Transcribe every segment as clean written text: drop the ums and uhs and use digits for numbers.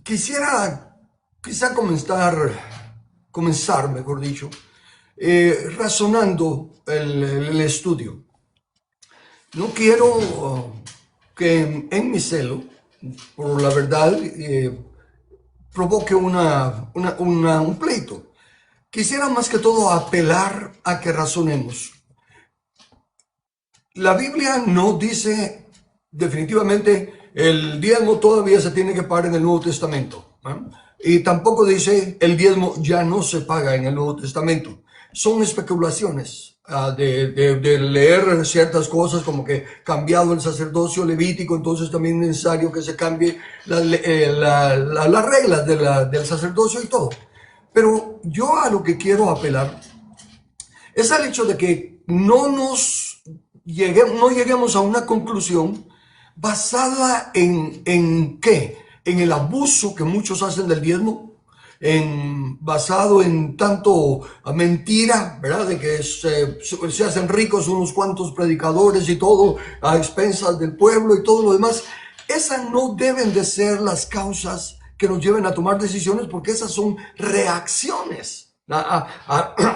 Quizá comenzar, mejor dicho, razonando el estudio. No quiero que en mi celo, por la verdad, provoque un pleito. Quisiera más que todo apelar a que razonemos. La Biblia no dice definitivamente el diezmo todavía se tiene que pagar en el Nuevo Testamento, ¿eh? Y tampoco dice el diezmo ya no se paga en el Nuevo Testamento. Son especulaciones de leer ciertas cosas como que cambiado el sacerdocio levítico, entonces también es necesario que se cambie las reglas del sacerdocio y todo. Pero yo a lo que quiero apelar es al hecho de que no lleguemos a una conclusión basada en ¿qué? En el abuso que muchos hacen del diezmo, basado en tanto mentira, ¿verdad? De que se hacen ricos unos cuantos predicadores y todo a expensas del pueblo y todo lo demás. Esas no deben de ser las causas que nos lleven a tomar decisiones, porque esas son reacciones a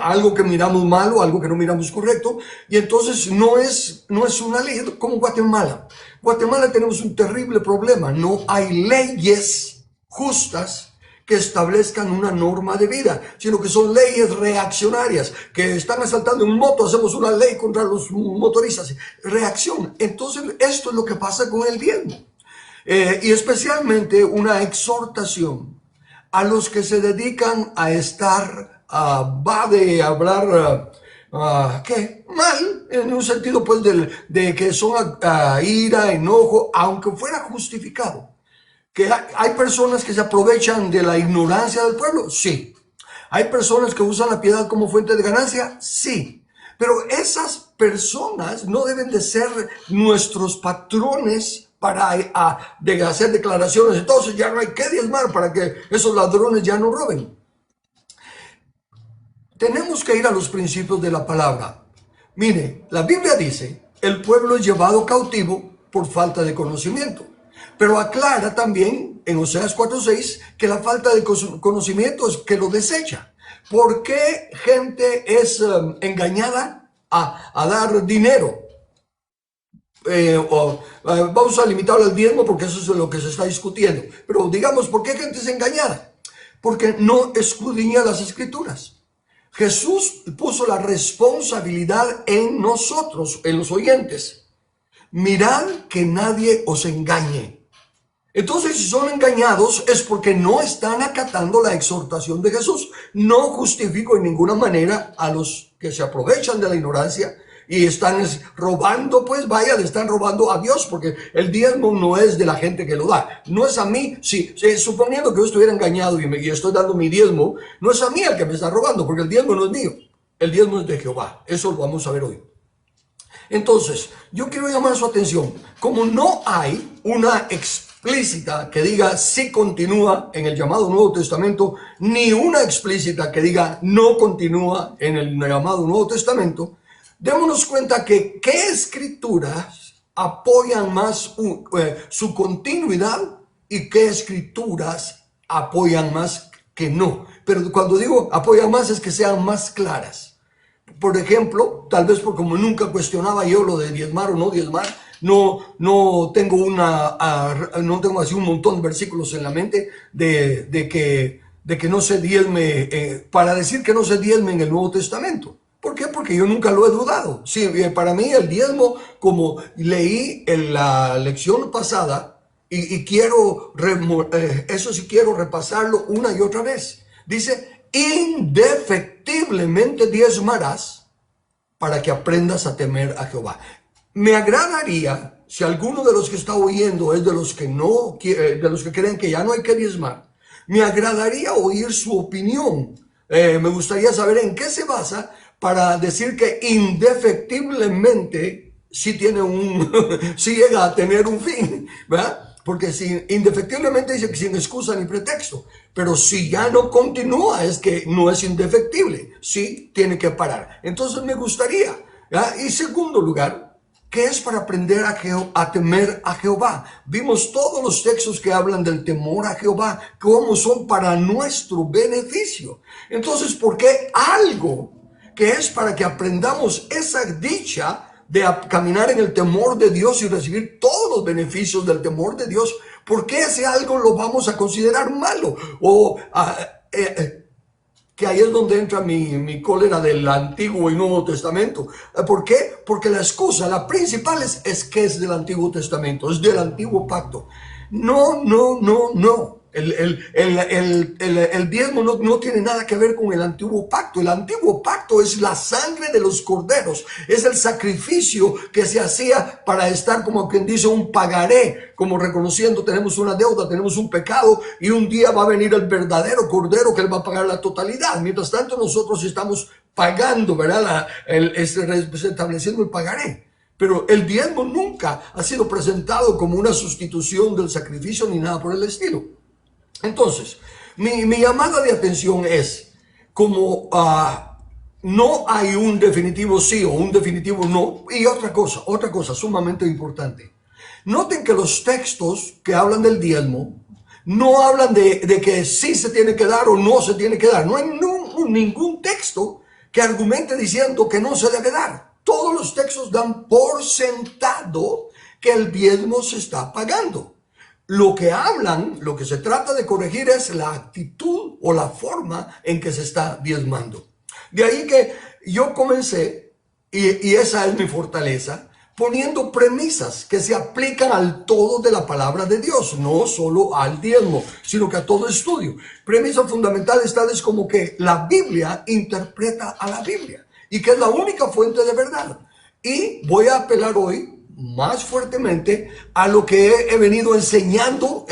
algo que miramos mal o algo que no miramos correcto, y entonces no es una ley como Guatemala. Guatemala tenemos un terrible problema, no hay leyes justas que establezcan una norma de vida, sino que son leyes reaccionarias, que están asaltando un moto, hacemos una ley contra los motoristas, reacción. Entonces esto es lo que pasa con el diezmo. Y especialmente una exhortación a los que se dedican a estar, va de hablar, ¿qué? Mal, en un sentido pues de que son ira, enojo, aunque fuera justificado. ¿Que hay personas que se aprovechan de la ignorancia del pueblo? Sí. ¿Hay personas que usan la piedad como fuente de ganancia? Sí. Pero esas personas no deben de ser nuestros patrones para hacer declaraciones. Entonces ya no hay que diezmar para que esos ladrones ya no roben. Tenemos que ir a los principios de la palabra. Mire, la Biblia dice, el pueblo es llevado cautivo por falta de conocimiento. Pero aclara también en Oseas 4:6 que la falta de conocimiento es que lo desecha. ¿Por qué gente es engañada a dar dinero? Vamos a limitarlo al diezmo porque eso es lo que se está discutiendo. Pero digamos, ¿por qué gente es engañada? Porque no escudriña las escrituras. Jesús puso la responsabilidad en nosotros, en los oyentes. Mirad que nadie os engañe. Entonces, si son engañados es porque no están acatando la exhortación de Jesús. No justifico en ninguna manera a los que se aprovechan de la ignorancia y están robando, pues vaya, le están robando a Dios, porque el diezmo no es de la gente que lo da. No es a mí, suponiendo que yo estuviera engañado y estoy dando mi diezmo, no es a mí el que me está robando, porque el diezmo no es mío. El diezmo es de Jehová. Eso lo vamos a ver hoy. Entonces, yo quiero llamar su atención. Como no hay una explícita que diga sí continúa en el llamado Nuevo Testamento, ni una explícita que diga no continúa en el llamado Nuevo Testamento, démonos cuenta que qué escrituras apoyan más su continuidad y qué escrituras apoyan más que no. Pero cuando digo apoyan más es que sean más claras. Por ejemplo, tal vez porque como nunca cuestionaba yo lo de diezmar o no diezmar, no tengo así un montón de versículos en la mente de que no se diezme, para decir que no se diezme en el Nuevo Testamento. ¿Por qué? Porque yo nunca lo he dudado. Sí, para mí el diezmo, como leí en la lección pasada, y quiero, eso sí quiero repasarlo una y otra vez. Dice, indefectiblemente diezmarás para que aprendas a temer a Jehová. Me agradaría, si alguno de los que está oyendo es de los que creen que ya no hay que diezmar, me agradaría oír su opinión. Me gustaría saber en qué se basa para decir que indefectiblemente sí sí llega a tener un fin, ¿verdad? Porque si indefectiblemente dice que sin excusa ni pretexto, pero si ya no continúa es que no es indefectible, sí tiene que parar. Entonces me gustaría, ¿ya? Y segundo lugar, que es para aprender a temer a Jehová. Vimos todos los textos que hablan del temor a Jehová, cómo son para nuestro beneficio. Entonces, ¿por qué algo que es para que aprendamos esa dicha de caminar en el temor de Dios y recibir todos los beneficios del temor de Dios, por qué ese algo lo vamos a considerar malo? O que ahí es donde entra mi cólera del Antiguo y Nuevo Testamento. ¿Por qué? Porque la excusa, la principal es que es del Antiguo Testamento, es del Antiguo Pacto. No. El diezmo no tiene nada que ver con el Antiguo Pacto. El Antiguo Pacto es la sangre de los corderos, es el sacrificio que se hacía para estar, como quien dice, un pagaré, como reconociendo tenemos una deuda, tenemos un pecado, y un día va a venir el verdadero cordero que él va a pagar la totalidad. Mientras tanto nosotros estamos pagando, ¿verdad? Estableciendo el pagaré. Pero el diezmo nunca ha sido presentado como una sustitución del sacrificio ni nada por el estilo. Entonces, mi llamada de atención es, como no hay un definitivo sí o un definitivo no, y otra cosa sumamente importante. Noten que los textos que hablan del diezmo no hablan de que sí se tiene que dar o no se tiene que dar. No hay ningún texto que argumente diciendo que no se debe dar. Todos los textos dan por sentado que el diezmo se está pagando. Lo que hablan, lo que se trata de corregir es la actitud o la forma en que se está diezmando. De ahí que yo comencé, y esa es mi fortaleza, poniendo premisas que se aplican al todo de la palabra de Dios, no solo al diezmo, sino que a todo estudio. Premisa fundamental tales como que la Biblia interpreta a la Biblia y que es la única fuente de verdad. Y voy a apelar hoy más fuertemente a lo que he venido enseñando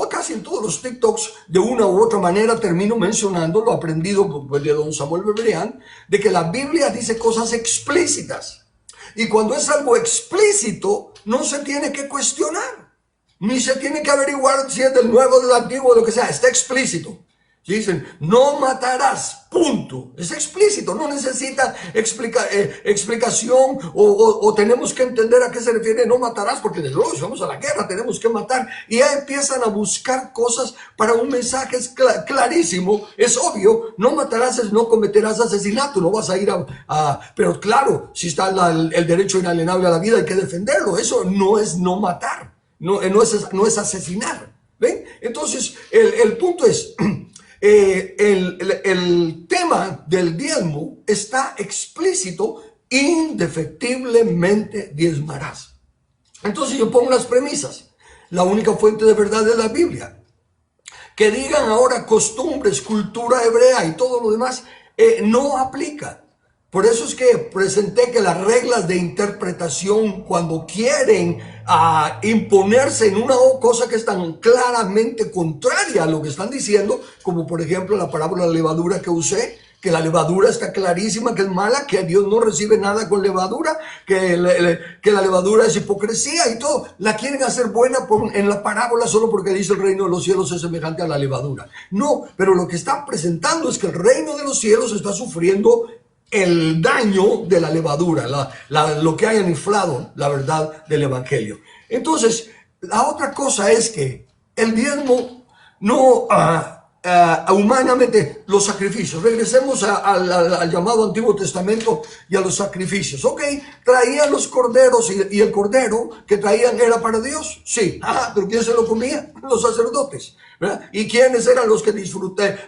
casi en todos los TikToks. De una u otra manera termino mencionando lo aprendido de don Samuel Beberian, de que la Biblia dice cosas explícitas, y cuando es algo explícito no se tiene que cuestionar, ni se tiene que averiguar si es del Nuevo, del Antiguo, de lo que sea. Está explícito. Dicen, no matarás, punto. Es explícito, no necesita explicación o tenemos que entender a qué se refiere no matarás, porque desde luego si vamos a la guerra tenemos que matar. Y ya empiezan a buscar cosas para un mensaje clarísimo. Es obvio, no matarás es no cometerás asesinato, no vas a ir pero claro, si está el derecho inalienable a la vida hay que defenderlo. Eso no es no matar, no es asesinar. ¿Ven? Entonces, el punto es... el tema del diezmo está explícito: indefectiblemente diezmarás. Entonces yo pongo las premisas. La única fuente de verdad es la Biblia. Que digan ahora costumbres, cultura hebrea y todo lo demás, no aplica. Por eso es que presenté que las reglas de interpretación, cuando quieren imponerse en una cosa que es tan claramente contraria a lo que están diciendo, como por ejemplo la parábola de la levadura que usé, que la levadura está clarísima que es mala, que Dios no recibe nada con levadura, que la levadura es hipocresía y todo. La quieren hacer buena en la parábola solo porque dice el reino de los cielos es semejante a la levadura. No, pero lo que están presentando es que el reino de los cielos está sufriendo el daño de la levadura, lo que hayan inflado la verdad del evangelio. Entonces, la otra cosa es que el diezmo no humanamente, los sacrificios. Regresemos al llamado Antiguo Testamento y a los sacrificios. Ok, traían los corderos y el cordero que traían era para Dios. Sí, pero ¿quién se lo comía? Los sacerdotes. ¿Verdad? ¿Y quiénes eran los que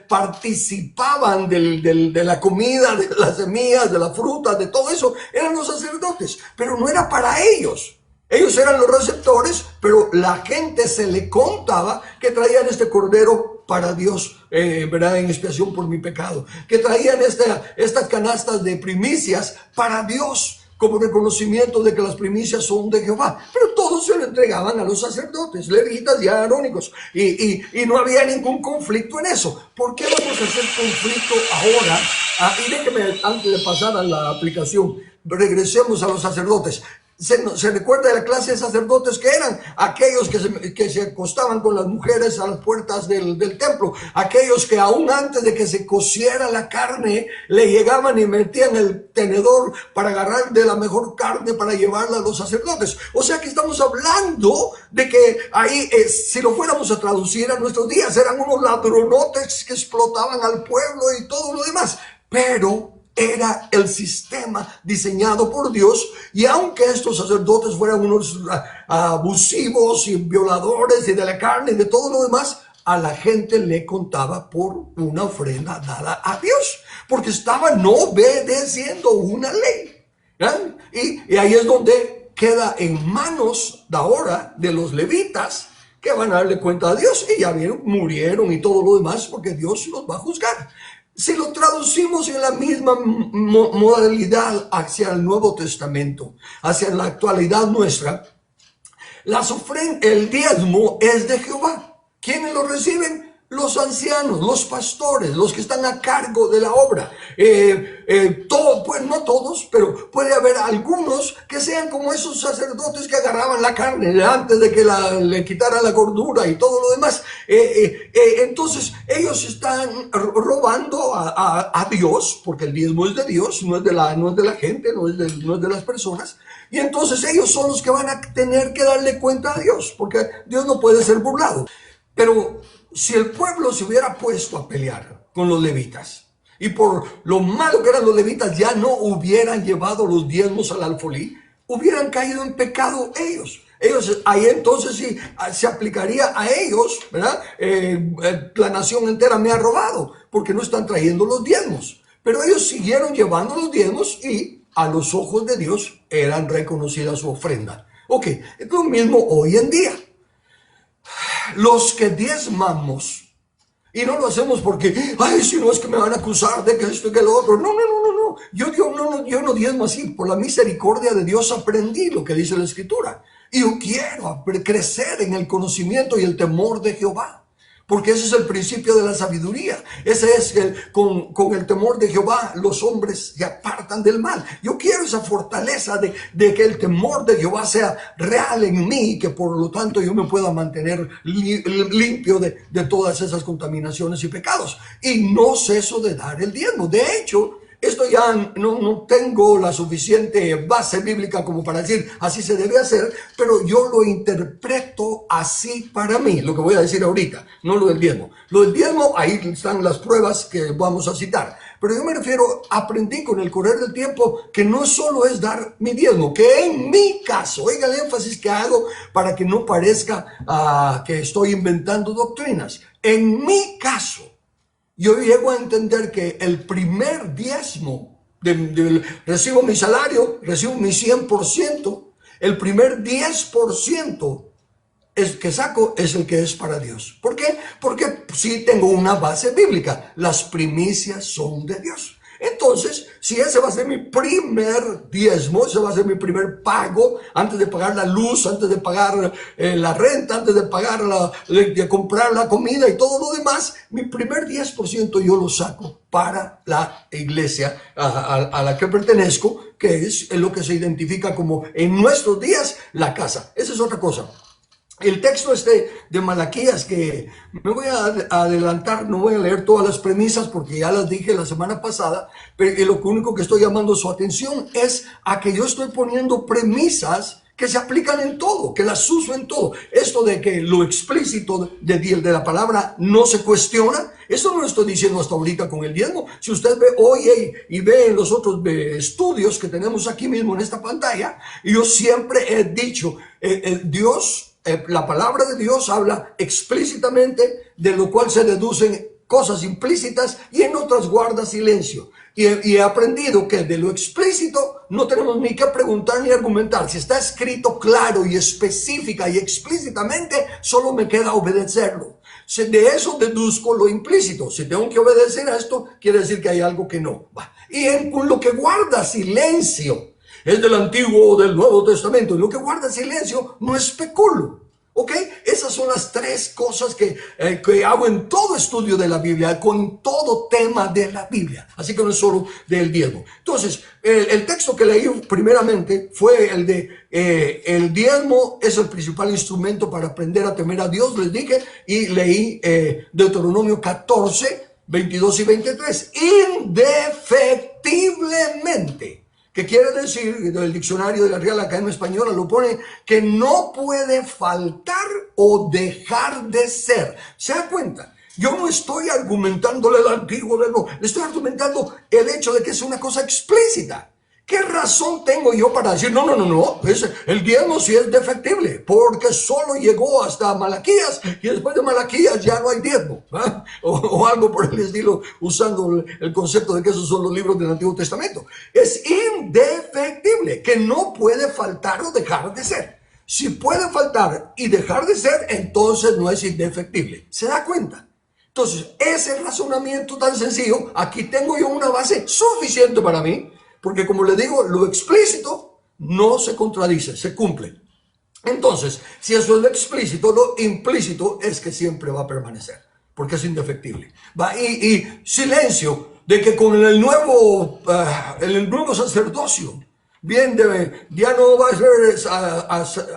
participaban de la comida, de las semillas, de la fruta, de todo eso? Eran los sacerdotes, pero no era para ellos. Ellos eran los receptores, pero la gente se le contaba que traían este cordero para Dios, ¿verdad? En expiación por mi pecado. Que traían estas canastas de primicias para Dios, como reconocimiento de que las primicias son de Jehová. Pero todos se lo entregaban a los sacerdotes, levitas y arónicos. Y no había ningún conflicto en eso. ¿Por qué vamos a hacer conflicto ahora? Y déjeme, antes de pasar a la aplicación, regresemos a los sacerdotes. se recuerda de la clase de sacerdotes que eran aquellos que se acostaban con las mujeres a las puertas del templo, aquellos que aún antes de que se cociera la carne le llegaban y metían el tenedor para agarrar de la mejor carne para llevarla a los sacerdotes. O sea que estamos hablando de que ahí, si lo fuéramos a traducir a nuestros días, eran unos ladronotes que explotaban al pueblo y todo lo demás, pero era el sistema diseñado por Dios, y aunque estos sacerdotes fueran unos abusivos y violadores y de la carne y de todo lo demás, a la gente le contaba por una ofrenda dada a Dios, porque estaban obedeciendo una ley. Y ahí es donde queda en manos de ahora de los levitas, que van a darle cuenta a Dios, y ya vieron, murieron y todo lo demás, porque Dios los va a juzgar. Si lo traducimos en la misma modalidad hacia el Nuevo Testamento, hacia la actualidad nuestra, el diezmo es de Jehová. ¿Quiénes lo reciben? Los ancianos, los pastores, los que están a cargo de la obra. Pues no todos, pero puede haber algunos que sean como esos sacerdotes que agarraban la carne antes de que le quitaran la gordura y todo lo demás. Entonces ellos están robando a Dios, porque el diezmo es de Dios, no es de la gente, no es de las personas. Y entonces ellos son los que van a tener que darle cuenta a Dios, porque Dios no puede ser burlado. Pero si el pueblo se hubiera puesto a pelear con los levitas, y por lo malo que eran los levitas ya no hubieran llevado los diezmos al alfolí, hubieran caído en pecado ellos. Ahí entonces sí se aplicaría a ellos, ¿verdad? La nación entera me ha robado, porque no están trayendo los diezmos. Pero ellos siguieron llevando los diezmos y a los ojos de Dios eran reconocidas su ofrenda. Ok, es lo mismo hoy en día. Los que diezmamos, y no lo hacemos porque, ay, si no es que me van a acusar de que esto y que lo otro. No. Yo no diezmo así. Por la misericordia de Dios aprendí lo que dice la Escritura. Y yo quiero crecer en el conocimiento y el temor de Jehová. Porque ese es el principio de la sabiduría. Ese es con el temor de Jehová los hombres se apartan del mal. Yo quiero esa fortaleza de que el temor de Jehová sea real en mí, y que por lo tanto yo me pueda mantener limpio de todas esas contaminaciones y pecados. Y no ceso de dar el diezmo. De hecho, esto ya no tengo la suficiente base bíblica como para decir así se debe hacer, pero yo lo interpreto así para mí, lo que voy a decir ahorita, no lo del diezmo. Lo del diezmo, ahí están las pruebas que vamos a citar. Pero yo me refiero, aprendí con el correr del tiempo que no solo es dar mi diezmo, que en mi caso, oiga el énfasis que hago para que no parezca que estoy inventando doctrinas. En mi caso, yo llego a entender que el primer diezmo, recibo mi salario, recibo mi 100%, el primer 10% que saco es el que es para Dios. ¿Por qué? Porque sí tengo una base bíblica. Las primicias son de Dios. Entonces, si ese va a ser mi primer diezmo, ese va a ser mi primer pago, antes de pagar la luz, antes de pagar la renta, antes de pagar de comprar la comida y todo lo demás, mi primer 10% yo lo saco para la iglesia a la que pertenezco, que es lo que se identifica como en nuestros días la casa. Esa es otra cosa. El texto de Malaquías, que me voy a adelantar, no voy a leer todas las premisas porque ya las dije la semana pasada, pero lo único que estoy llamando su atención es a que yo estoy poniendo premisas que se aplican en todo, que las uso en todo. Esto de que lo explícito de la palabra no se cuestiona, eso no lo estoy diciendo hasta ahorita con el diezmo. Si usted ve hoy y ve en los otros estudios que tenemos aquí mismo en esta pantalla, yo siempre he dicho, la palabra de Dios habla explícitamente, de lo cual se deducen cosas implícitas y en otras guarda silencio. Y he aprendido que de lo explícito no tenemos ni que preguntar ni argumentar. Si está escrito claro y específica y explícitamente, solo me queda obedecerlo. De eso deduzco lo implícito. Si tengo que obedecer a esto, quiere decir que hay algo que no. Y con lo que guarda silencio, es del Antiguo o del Nuevo Testamento. Y lo que guarda silencio no especulo. ¿Ok? Esas son las tres cosas que hago en todo estudio de la Biblia, con todo tema de la Biblia. Así que no es solo del diezmo. Entonces, el texto que leí primeramente fue el de el diezmo es el principal instrumento para aprender a temer a Dios, les dije, y leí Deuteronomio 14, 22 y 23. Indefectiblemente. ¿Qué quiere decir? El diccionario de la Real Academia Española lo pone que no puede faltar o dejar de ser. ¿Se da cuenta? Yo no estoy argumentándole el antiguo, le estoy argumentando el hecho de que es una cosa explícita. ¿Qué razón tengo yo para decir, no, el diezmo sí es defectible, porque solo llegó hasta Malaquías y después de Malaquías ya no hay diezmo, ¿eh? O algo por el estilo, usando el concepto de que esos son los libros del Antiguo Testamento? Es indefectible, que no puede faltar o dejar de ser. Si puede faltar y dejar de ser, entonces no es indefectible. ¿Se da cuenta? Entonces, ese razonamiento tan sencillo, aquí tengo yo una base suficiente para mí. Porque como le digo, lo explícito no se contradice, se cumple. Entonces, si eso es lo explícito, lo implícito es que siempre va a permanecer, porque es indefectible. Y silencio de que con el nuevo sacerdocio, ya no va a haber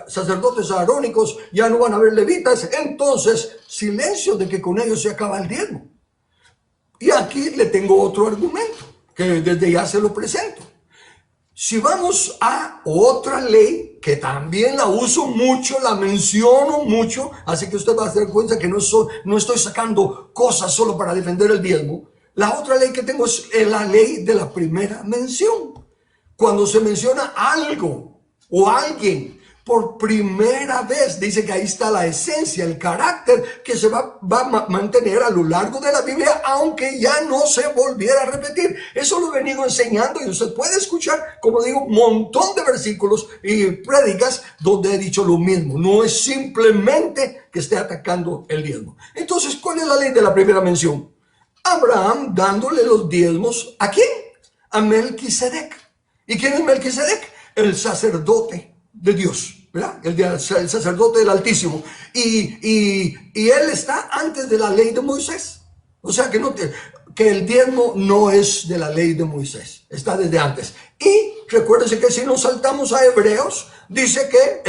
sacerdotes arónicos, ya no van a haber levitas, entonces silencio de que con ellos se acaba el diezmo. Y aquí le tengo otro argumento, que desde ya se lo presento. Si vamos a otra ley, que también la uso mucho, la menciono mucho, así que usted va a dar cuenta que no estoy sacando cosas solo para defender el diezmo. La otra ley que tengo es la ley de la primera mención. Cuando se menciona algo o alguien por primera vez, dice que ahí está la esencia, el carácter que se va a mantener a lo largo de la Biblia, aunque ya no se volviera a repetir. Eso lo he venido enseñando y usted puede escuchar, como digo, un montón de versículos y prédicas donde he dicho lo mismo. No es simplemente que esté atacando el diezmo. Entonces, ¿cuál es la ley de la primera mención? Abraham dándole los diezmos, ¿a quién? A Melquisedec. ¿Y quién es Melquisedec? El sacerdote de Dios, ¿verdad? El sacerdote del Altísimo. Y él está antes de la ley de Moisés. O sea que el diezmo no es de la ley de Moisés, está desde antes. Y recuérdense que si nos saltamos a Hebreos, dice que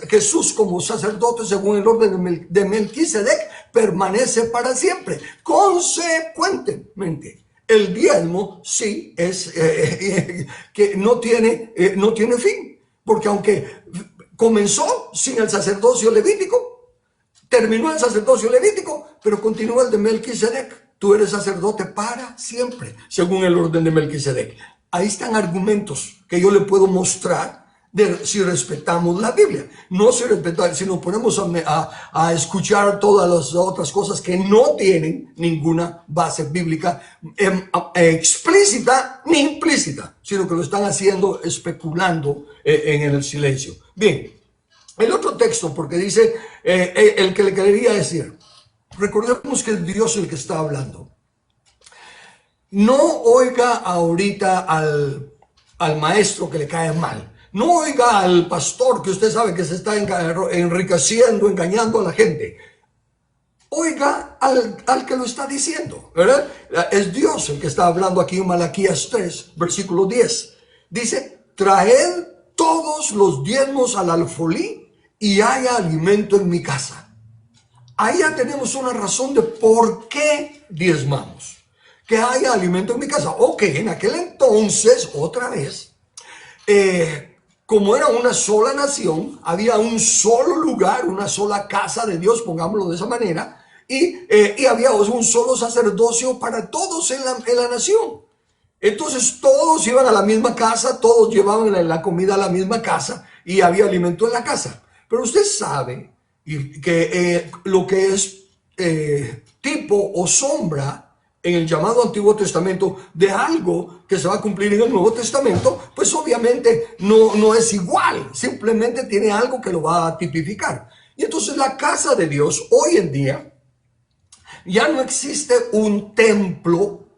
Jesús como sacerdote según el orden de Melquisedec permanece para siempre. Consecuentemente, el diezmo sí es que no tiene fin. Porque aunque comenzó sin el sacerdocio levítico, terminó el sacerdocio levítico, pero continúa el de Melquisedec. Tú eres sacerdote para siempre, según el orden de Melquisedec. Ahí están argumentos que yo le puedo mostrar de si respetamos la Biblia. No si nos ponemos a escuchar todas las otras cosas que no tienen ninguna base bíblica explícita ni implícita, sino que lo están haciendo especulando en el silencio. Bien, el otro texto, porque dice el que le quería decir, recordemos que es Dios el que está hablando. No oiga ahorita al maestro que le cae mal. No oiga al pastor que usted sabe que se está enriqueciendo, engañando a la gente. Oiga al que lo está diciendo, ¿verdad? Es Dios el que está hablando aquí en Malaquías 3, versículo 10. Dice, traed todos los diezmos al alfolí y haya alimento en mi casa. Ahí ya tenemos una razón de por qué diezmamos. Que haya alimento en mi casa. Ok, en aquel entonces, otra vez, como era una sola nación, había un solo lugar, una sola casa de Dios, pongámoslo de esa manera, y había un solo sacerdocio para todos en la nación. Entonces todos iban a la misma casa, todos llevaban la comida a la misma casa y había alimento en la casa. Pero usted sabe que lo que es tipo o sombra en el llamado Antiguo Testamento de algo que se va a cumplir en el Nuevo Testamento, pues obviamente no es igual, simplemente tiene algo que lo va a tipificar. Y entonces la casa de Dios hoy en día ya no existe un templo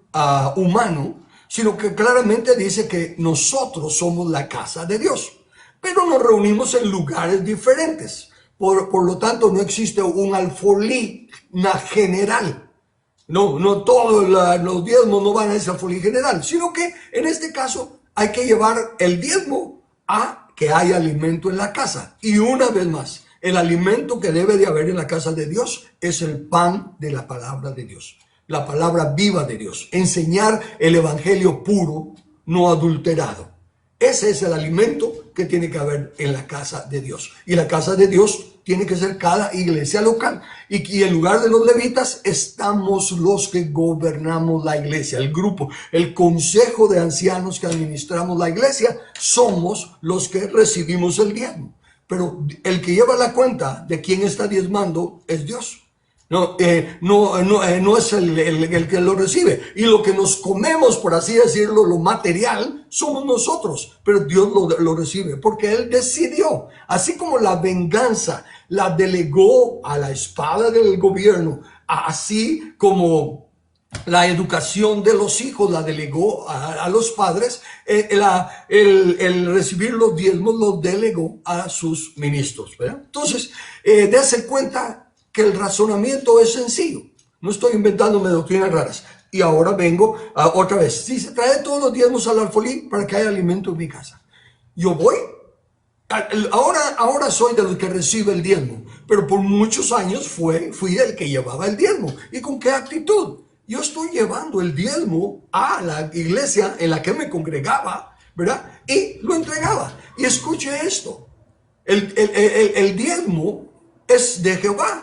humano, sino que claramente dice que nosotros somos la casa de Dios, pero nos reunimos en lugares diferentes. Por lo tanto, no existe un alfolí general. No todos los diezmos no van a ese alfolí general, sino que en este caso hay que llevar el diezmo a que haya alimento en la casa. Y una vez más, el alimento que debe de haber en la casa de Dios es el pan de la palabra de Dios, la palabra viva de Dios. Enseñar el evangelio puro, no adulterado. Ese es el alimento que tiene que haber en la casa de Dios. Y la casa de Dios tiene que ser cada iglesia local. Y en lugar de los levitas, estamos los que gobernamos la iglesia, el grupo, el consejo de ancianos que administramos la iglesia, somos los que recibimos el diezmo. Pero el que lleva la cuenta de quién está diezmando es Dios. No es el que lo recibe. Y lo que nos comemos, por así decirlo, lo material, somos nosotros. Pero Dios lo recibe porque Él decidió. Así como la venganza la delegó a la espada del gobierno, así como la educación de los hijos la delegó a los padres, el recibir los diezmos los delegó a sus ministros, ¿verdad? Entonces, dése cuenta que el razonamiento es sencillo. No estoy inventándome doctrinas raras. Y ahora vengo otra vez. Si se trae todos los diezmos al alfolí para que haya alimento en mi casa. Yo voy. Ahora soy de los que recibe el diezmo. Pero por muchos años fui el que llevaba el diezmo. ¿Y con qué actitud? Yo estoy llevando el diezmo a la iglesia en la que me congregaba, ¿verdad? Y lo entregaba. Y escuche esto. El diezmo es de Jehová.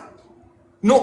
No,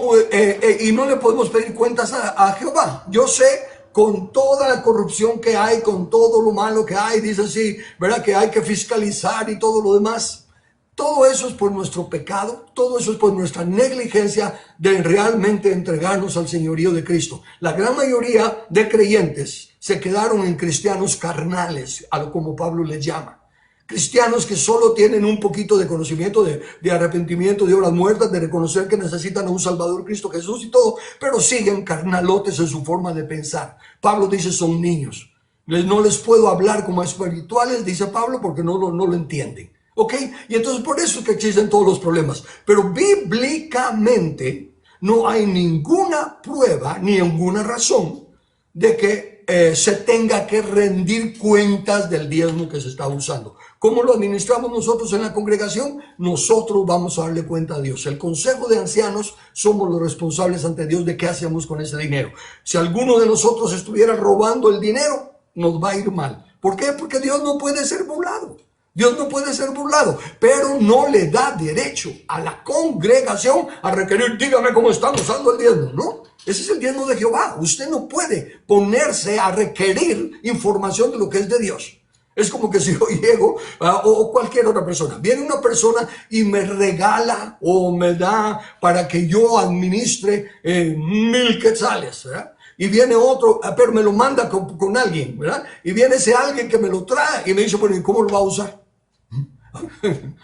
y no le podemos pedir cuentas a Jehová. Yo sé, con toda la corrupción que hay, con todo lo malo que hay, dice así, ¿verdad? Que hay que fiscalizar y todo lo demás. Todo eso es por nuestro pecado, todo eso es por nuestra negligencia de realmente entregarnos al señorío de Cristo. La gran mayoría de creyentes se quedaron en cristianos carnales, como Pablo les llama. Cristianos que solo tienen un poquito de conocimiento de arrepentimiento, de obras muertas, de reconocer que necesitan a un Salvador, Cristo Jesús y todo, pero siguen carnalotes en su forma de pensar. Pablo dice, son niños. No les puedo hablar como espirituales, dice Pablo, porque no lo entienden. ¿Ok? Y entonces por eso es que existen todos los problemas. Pero bíblicamente no hay ninguna prueba ni ninguna razón de que se tenga que rendir cuentas del diezmo que se está usando. ¿Cómo lo administramos nosotros en la congregación? Nosotros vamos a darle cuenta a Dios. El consejo de ancianos somos los responsables ante Dios de qué hacemos con ese dinero. Si alguno de nosotros estuviera robando el dinero, nos va a ir mal. ¿Por qué? Porque Dios no puede ser burlado. Dios no puede ser burlado, pero no le da derecho a la congregación a requerir, dígame cómo están usando el diezmo, ¿no? Ese es el diezmo de Jehová. Usted no puede ponerse a requerir información de lo que es de Dios. Es como que si yo llego, o cualquier otra persona, viene una persona y me regala o me da para que yo administre 1000 quetzales, ¿verdad? Y viene otro, pero me lo manda con alguien, ¿verdad? Y viene ese alguien que me lo trae y me dice, bueno, ¿y cómo lo va a usar?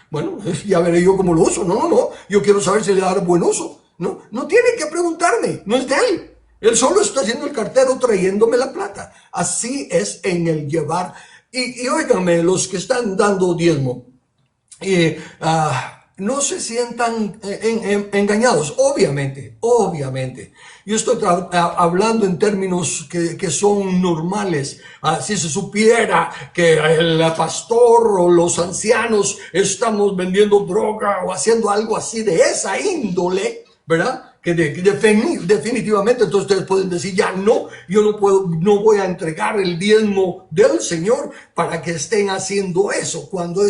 Bueno, ya veré yo cómo lo uso. No, yo quiero saber si le va a dar buen uso. No tiene que preguntarme, no es de él. Él solo está haciendo el cartero trayéndome la plata. Así es en el llevar. Y óiganme, los que están dando diezmo, no se sientan engañados, obviamente. Yo estoy hablando en términos que son normales. Si se supiera que el pastor o los ancianos estamos vendiendo droga o haciendo algo así de esa índole, ¿verdad? Que definitivamente entonces ustedes pueden decir, ya no, yo no voy a entregar el diezmo del Señor para que estén haciendo eso, cuando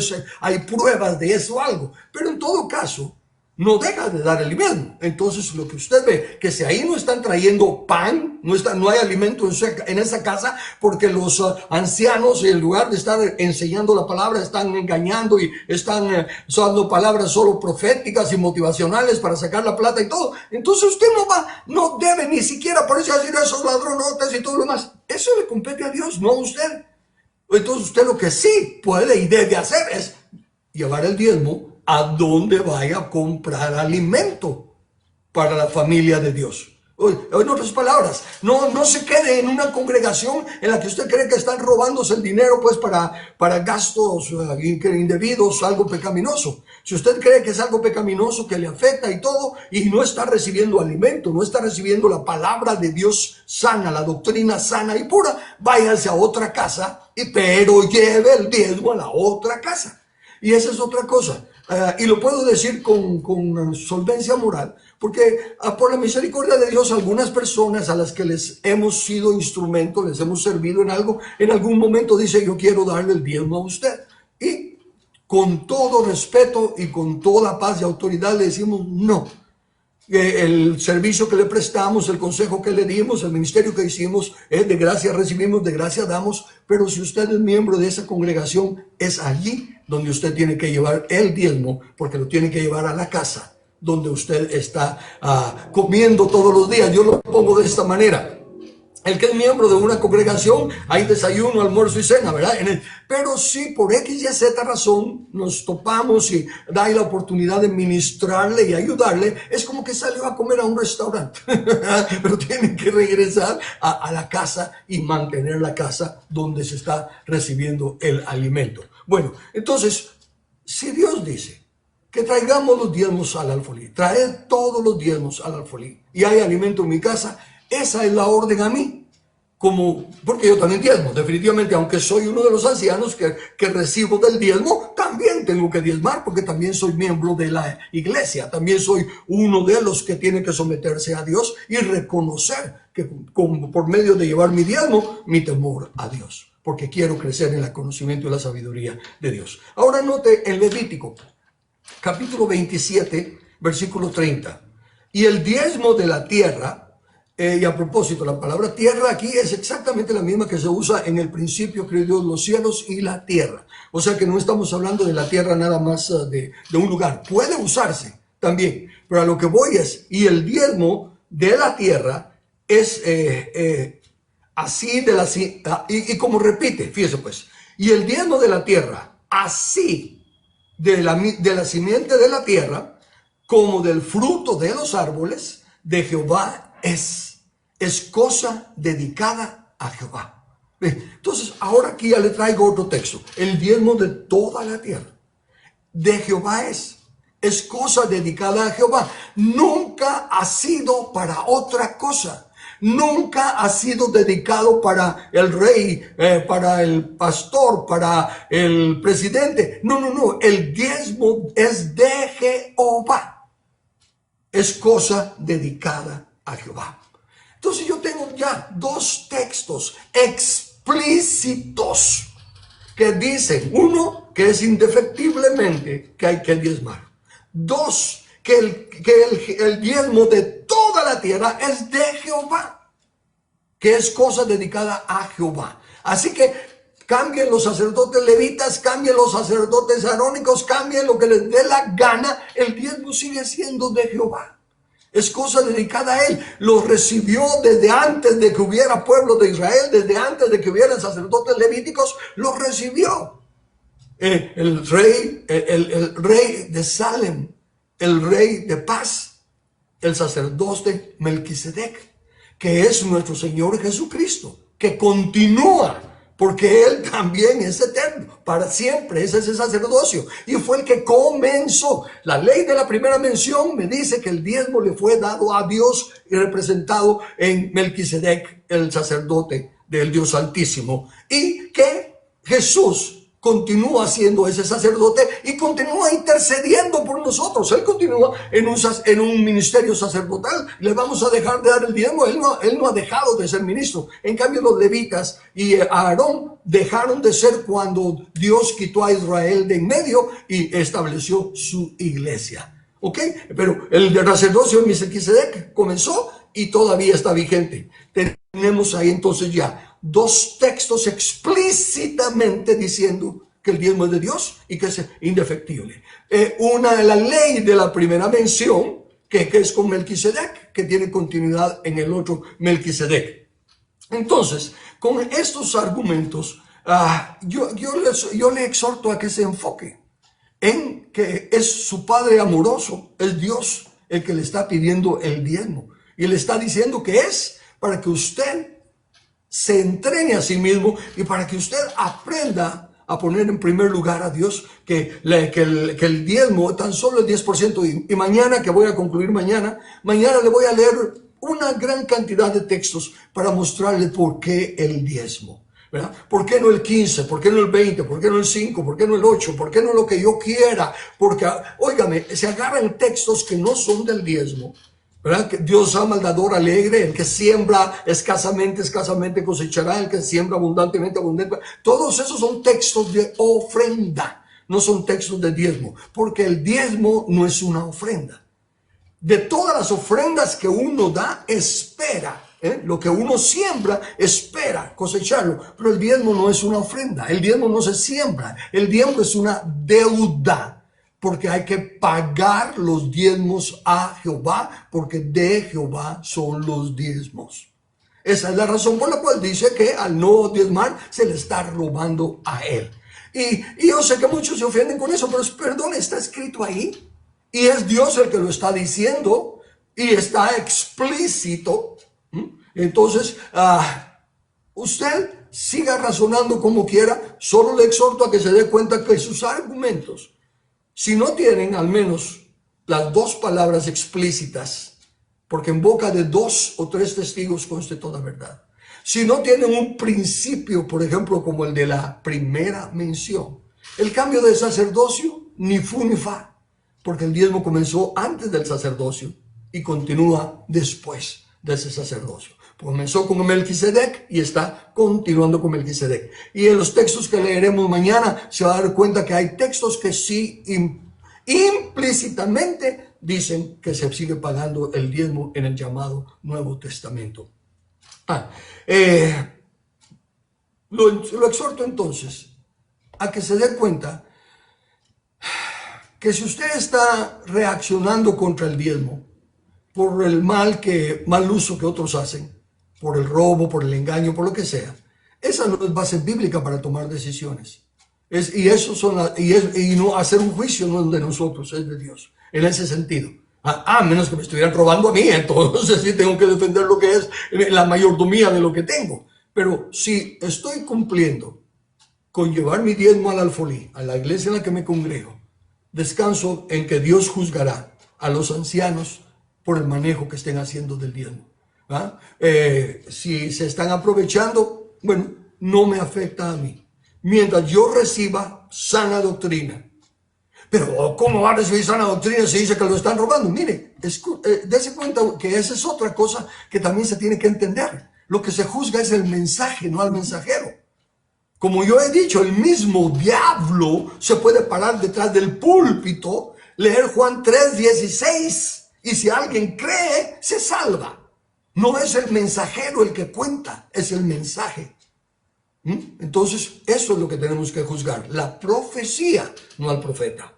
hay pruebas de eso algo. Pero en todo caso, no deja de dar el diezmo. Entonces lo que usted ve, que si ahí no están trayendo pan, no hay alimento en esa casa, porque los ancianos, en lugar de estar enseñando la palabra, están engañando y están usando palabras solo proféticas y motivacionales para sacar la plata y todo. Entonces usted no debe ni siquiera ponerse a decir esos ladronotes y todo lo demás. Eso le compete a Dios, no a usted. Entonces usted lo que sí puede y debe hacer es llevar el diezmo a donde vaya a comprar alimento para la familia de Dios. En otras palabras, no se quede en una congregación en la que usted cree que están robándose el dinero pues para gastos indebidos, algo pecaminoso. Si usted cree que es algo pecaminoso que le afecta y todo, y no está recibiendo alimento, no está recibiendo la palabra de Dios sana, la doctrina sana y pura, váyase a otra casa, pero lleve el diezmo a la otra casa. Y esa es otra cosa. Y lo puedo decir con solvencia moral, porque por la misericordia de Dios, algunas personas a las que les hemos sido instrumento, les hemos servido en algo, en algún momento dice: yo quiero darle el diezmo a usted. Y con todo respeto y con toda paz y autoridad le decimos: no. El servicio que le prestamos, el consejo que le dimos, el ministerio que hicimos, de gracia recibimos, de gracia damos. Pero si usted es miembro de esa congregación, es allí donde usted tiene que llevar el diezmo, porque lo tiene que llevar a la casa donde usted está comiendo todos los días. Yo lo pongo de esta manera: el que es miembro de una congregación, hay desayuno, almuerzo y cena, ¿verdad? Pero si por X y Z razón nos topamos y da la oportunidad de ministrarle y ayudarle, es como que salió a comer a un restaurante. Pero tiene que regresar a la casa y mantener la casa donde se está recibiendo el alimento. Bueno, entonces, si Dios dice que traigamos los diezmos al alfolí, traed todos los diezmos al alfolí, y hay alimento en mi casa, esa es la orden a mí, porque yo también diezmo, definitivamente, aunque soy uno de los ancianos que recibo del diezmo, también tengo que diezmar, porque también soy miembro de la iglesia, también soy uno de los que tiene que someterse a Dios y reconocer que por medio de llevar mi diezmo, mi temor a Dios, porque quiero crecer en el conocimiento y la sabiduría de Dios. Ahora note en Levítico, capítulo 27, versículo 30. Y el diezmo de la tierra, y a propósito, la palabra tierra aquí es exactamente la misma que se usa en el principio, creó Dios los cielos y la tierra. O sea que no estamos hablando de la tierra nada más de un lugar. Puede usarse también, pero a lo que voy es: y el diezmo de la tierra es así de la... Y como repite, fíjese pues, y el diezmo de la tierra, así de la simiente de la tierra, como del fruto de los árboles de Jehová es cosa dedicada a Jehová. Entonces, ahora aquí ya le traigo otro texto. El diezmo de toda la tierra de Jehová es cosa dedicada a Jehová. Nunca ha sido para otra cosa. Nunca ha sido dedicado para el rey, para el pastor, para el presidente. No. El diezmo es de Jehová. Es cosa dedicada a Jehová. Entonces yo tengo ya dos textos explícitos que dicen: uno, que es indefectiblemente que hay que diezmar; dos, que el diezmo de toda la tierra es de Jehová, que es cosa dedicada a Jehová. Así que cambien los sacerdotes levitas, cambien los sacerdotes arónicos, cambien lo que les dé la gana, el diezmo sigue siendo de Jehová. Es cosa dedicada a él. Lo recibió desde antes de que hubiera pueblo de Israel, desde antes de que hubieran sacerdotes levíticos, lo recibió. El rey de Salem, el rey de paz, el sacerdote Melquisedec, que es nuestro Señor Jesucristo, que continúa, porque Él también es eterno, para siempre, es ese sacerdocio. Y fue el que comenzó. La ley de la primera mención me dice que el diezmo le fue dado a Dios y representado en Melquisedec, el sacerdote del Dios Altísimo. Y que Jesús continúa siendo ese sacerdote y continúa intercediendo por nosotros. Él continúa en un ministerio sacerdotal. Le vamos a dejar de dar el diezmo. Él no ha dejado de ser ministro. En cambio, los levitas y Aarón dejaron de ser cuando Dios quitó a Israel de en medio y estableció su iglesia. ¿Ok? Pero el sacerdocio de Melquisedec comenzó y todavía está vigente. Tenemos ahí entonces ya dos textos explícitamente diciendo que el diezmo es de Dios y que es indefectible. Una de la ley de la primera mención, que es con Melquisedec, que tiene continuidad en el otro Melquisedec. Entonces, con estos argumentos, yo le exhorto a que se enfoque en que es su Padre amoroso, es Dios el que le está pidiendo el diezmo. Y le está diciendo que es para que usted se entrene a sí mismo y para que usted aprenda a poner en primer lugar a Dios, que el diezmo, tan solo el 10%. Y mañana, que voy a concluir mañana le voy a leer una gran cantidad de textos para mostrarle por qué el diezmo, ¿verdad? ¿Por qué no el 15? ¿Por qué no el 20? ¿Por qué no el 5? ¿Por qué no el 8? ¿Por qué no lo que yo quiera? Porque, óigame, se agarran textos que no son del diezmo, ¿verdad? Que Dios ama al dador alegre, el que siembra escasamente, escasamente cosechará, el que siembra abundantemente, abundantemente. Todos esos son textos de ofrenda, no son textos de diezmo, porque el diezmo no es una ofrenda. De todas las ofrendas que uno da, espera, lo que uno siembra, espera cosecharlo. Pero el diezmo no es una ofrenda, el diezmo no se siembra, el diezmo es una deuda, porque hay que pagar los diezmos a Jehová, porque de Jehová son los diezmos. Esa es la razón por la cual dice que al no diezmar se le está robando a él. Y yo sé que muchos se ofenden con eso, pero perdón, está escrito ahí. Y es Dios el que lo está diciendo y está explícito. Entonces, usted siga razonando como quiera. Solo le exhorto a que se dé cuenta que sus argumentos, si no tienen al menos las dos palabras explícitas, porque en boca de 2 o 3 testigos conste toda verdad. Si no tienen un principio, por ejemplo, como el de la primera mención, el cambio de sacerdocio, ni fu ni fa. Porque el diezmo comenzó antes del sacerdocio y continúa después de ese sacerdocio. Comenzó con Melquisedec y está continuando con Melquisedec. Y en los textos que leeremos mañana se va a dar cuenta que hay textos que sí implícitamente dicen que se sigue pagando el diezmo en el llamado Nuevo Testamento. Lo exhorto entonces a que se dé cuenta que si usted está reaccionando contra el diezmo por el mal uso que otros hacen, por el robo, por el engaño, por lo que sea, esa no es base bíblica para tomar decisiones. Y no hacer un juicio no es de nosotros, es de Dios, en ese sentido. A menos que me estuvieran robando a mí, entonces sí tengo que defender lo que es la mayordomía de lo que tengo. Pero si estoy cumpliendo con llevar mi diezmo al alfolí, a la iglesia en la que me congrego, descanso en que Dios juzgará a los ancianos por el manejo que estén haciendo del diezmo. Si se están aprovechando, bueno, no me afecta a mí, mientras yo reciba sana doctrina. Pero ¿cómo va a recibir sana doctrina si dice que lo están robando? Mire, dése cuenta que esa es otra cosa que también se tiene que entender. Lo que se juzga es el mensaje, no al mensajero. Como yo he dicho, el mismo diablo se puede parar detrás del púlpito, leer Juan 3:16, y si alguien cree, se salva. No es el mensajero el que cuenta, es el mensaje. Entonces, eso es lo que tenemos que juzgar, la profecía, no al profeta.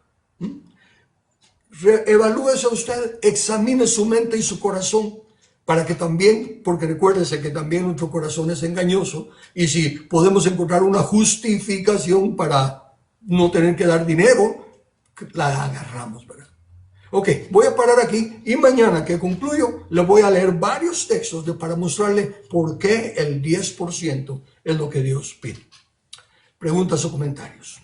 Evalúese usted, examine su mente y su corazón, para que también, porque recuérdese que también nuestro corazón es engañoso, y si podemos encontrar una justificación para no tener que dar dinero, la agarramos, ¿verdad? Ok, voy a parar aquí y mañana que concluyo le voy a leer varios textos para mostrarle por qué el 10% es lo que Dios pide. Preguntas o comentarios.